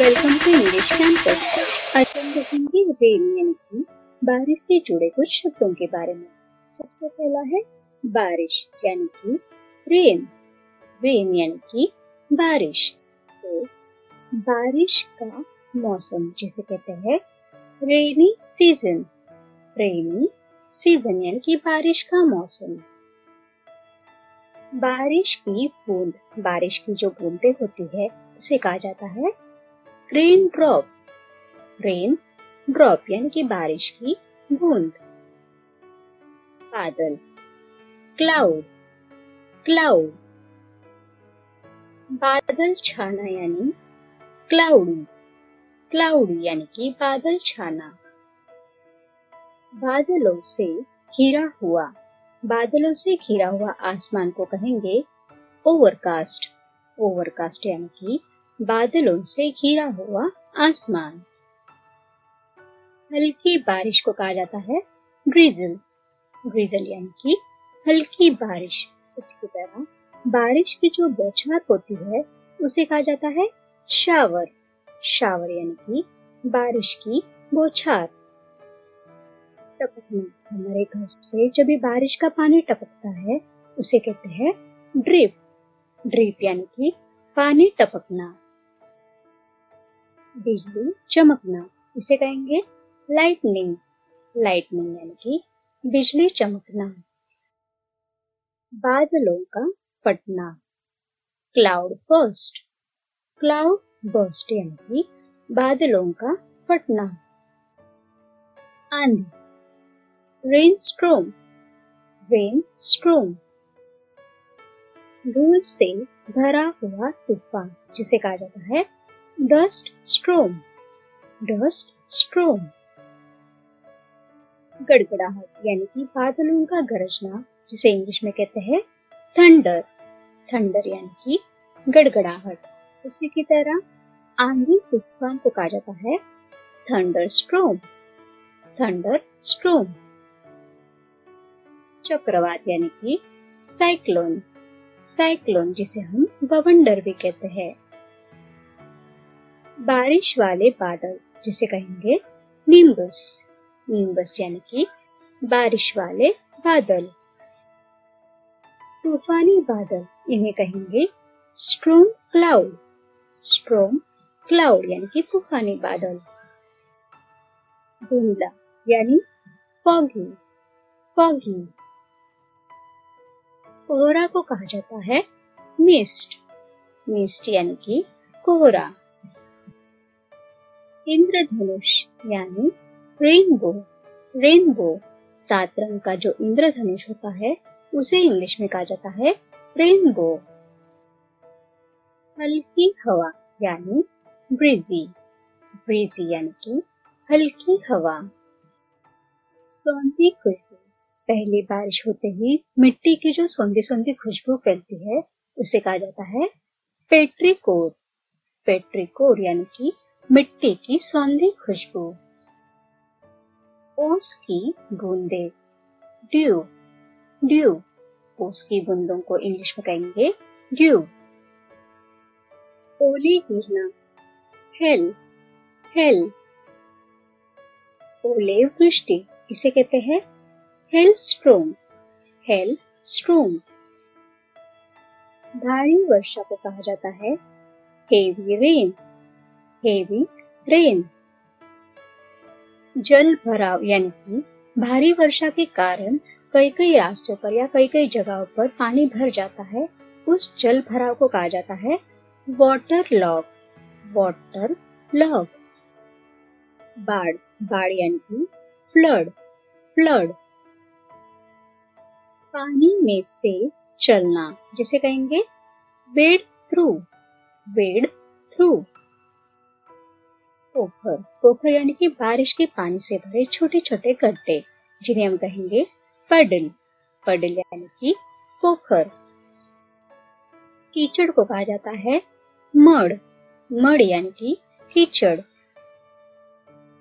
Welcome to English campus. आज हम देखेंगे रेन यानी कि बारिश से जुड़े कुछ शब्दों के बारे में। सबसे पहला है बारिश यानी कि रेन। रेन यानी कि बारिश। तो बारिश का मौसम जिसे कहते हैं रेनी सीजन। रेनी सीजन यानी कि बारिश का मौसम। बारिश की बूंद, बारिश की जो बूंदें होती है उसे कहा जाता है रेन ड्रॉप। रेन ड्रॉप यानी कि बारिश की बूंद। बादल, क्लाउड, क्लाउड। बादल छाना यानी क्लाउडी, क्लाउडी यानी कि बादल छाना। बादलों से घिरा हुआ, बादलों से घिरा हुआ आसमान को कहेंगे ओवरकास्ट। ओवरकास्ट यानी कि बादलों से घिरा हुआ आसमान। हल्की बारिश को कहा जाता है ड्रिजल। ड्रिजल यानी कि हल्की बारिश। उसी की तरह बारिश की जो बौछार होती है उसे कहा जाता है शावर। शावर यानी कि बारिश की बौछार। टपकना, हमारे घर से जब भी बारिश का पानी टपकता है उसे कहते हैं ड्रिप। ड्रिप यानी कि पानी टपकना। बिजली चमकना, इसे कहेंगे लाइटनिंग। लाइटनिंग यानी कि बिजली चमकना। बादलों का फटना, क्लाउड बर्स्ट। क्लाउड बर्स्ट यानी कि बादलों का फटना। आंधी, रेन स्ट्रोम। रेन स्ट्रोम। धूल से भरा हुआ तूफान जिसे कहा जाता है डस्ट स्ट्रोम। डस्ट स्ट्रोम। गड़गड़ाहट यानी कि बादलों का गरजना जिसे इंग्लिश में कहते हैं थंडर। थंडर यानी कि गड़गड़ाहट। उसी की तरह आंधी तूफान को कहा जाता है थंडर स्ट्रोम। थंडर स्ट्रोम। चक्रवात यानी कि साइक्लोन। साइक्लोन जिसे हम बवंडर भी कहते हैं। बारिश वाले बादल जिसे कहेंगे निम्बस। निम्बस यानी कि बारिश वाले बादल। तूफानी बादल, इन्हें कहेंगे स्ट्रोम क्लाउड। स्ट्रोम क्लाउड यानी कि तूफानी बादल। धुंधला यानी फॉगी। फॉगी। कोहरा को कहा जाता है मिस्ट। मिस्ट यानी कि कोहरा। इंद्रधनुष यानी रेनबो। रेनबो, 7 रंग का जो इंद्रधनुष होता है उसे इंग्लिश में कहा जाता है रेनबो। हल्की हवा यानी ब्रीजी। ब्रीजी यानी कि हल्की हवा। सौंधी खुशबू, पहली बारिश होते ही मिट्टी की जो सौंधी सौंधी खुशबू फैलती है उसे कहा जाता है पेट्रिकोर। पेट्रिकोर यानी कि मिट्टी की सौंधी खुशबू। ओस की बूंदे, ड्यू। ड्यू, ओस की बूंदों को इंग्लिश में कहेंगे ड्यू। ओले गिरना, हेल। हेल। ओले वृष्टि, इसे कहते हैं हेल स्ट्रोम। हेल स्ट्रोम। भारी वर्षा को कहा जाता है हेवी रेन। Heavy rain. जल भराव यानी कि भारी वर्षा के कारण कई कई रास्तों पर या कई कई जगहों पर पानी भर जाता है, उस जल भराव को कहा जाता है वाटर लॉग। Water log. बाढ़, बाढ़ यानी कि फ्लड। फ्लड। पानी में से चलना जिसे कहेंगे वेड थ्रू। वेड थ्रू। पोखर, पोखर यानी कि बारिश के पानी से भरे छोटे छोटे गड्ढे जिन्हें हम कहेंगे पडल। पडल यानी कि पोखर। कीचड़ को कहा जाता है मड। मड यानी कि कीचड़।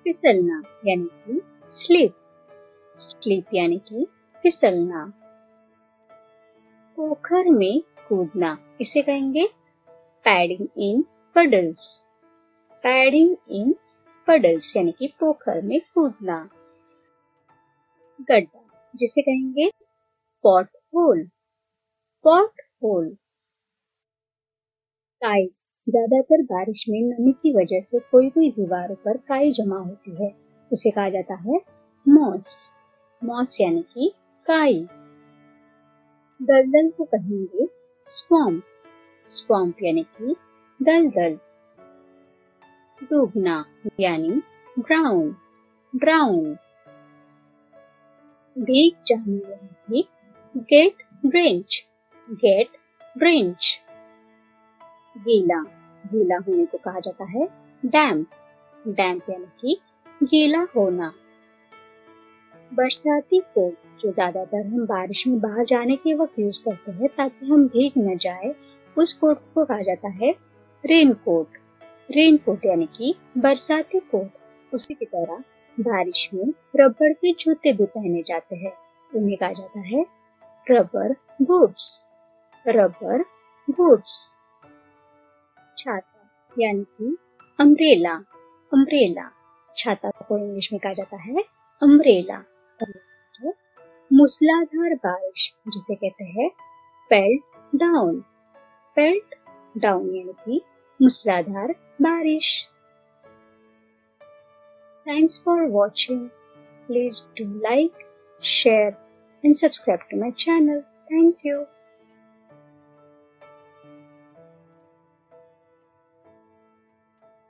फिसलना यानी कि स्लिप। स्लिप यानी कि फिसलना। पोखर में कूदना, इसे कहेंगे पैडिंग इन पडल्स। पैडिंग इन पडल्स यानी कि पोखर में कूदना। गड्ढा जिसे कहेंगे पॉट होल, पॉट होल। काई, ज्यादातर बारिश में नमी की वजह से कोई कोई दीवारों पर काई जमा होती है, उसे कहा जाता है मॉस, मॉस यानी कि काई। दलदल को कहेंगे स्वैम्प, स्वैम्प यानी कि दलदल। डूबना यानी ड्राउन, ड्राउन। भीग जाना यानी कि गेट ड्रेंच, गेट ड्रेंच। गीला, गीला होने को कहा जाता है डैम्प, डैम्प यानी कि गीला होना। बरसाती कोट, जो ज्यादातर हम बारिश में बाहर जाने के वक्त यूज करते हैं ताकि हम भीग न जाए, उस कोट को कहा जाता है रेनकोट, रेनकोट यानी कि बरसाती कोट। उसी की तरह बारिश में रबड़ के जूते भी पहने जाते हैं, उन्हें कहा जाता है रबर बूट्स, रबर बूट्स। छाता यानी कि अम्ब्रेला, अम्ब्रेला। छाता को इंग्लिश में कहा जाता है अम्ब्रेला। मूसलाधार बारिश जिसे कहते हैं पेल्ट डाउन, पेल्ट डाउन यानी कि मूसलाधार बारिश। Thanks for watching. Please do like, share and subscribe to my channel. Thank you.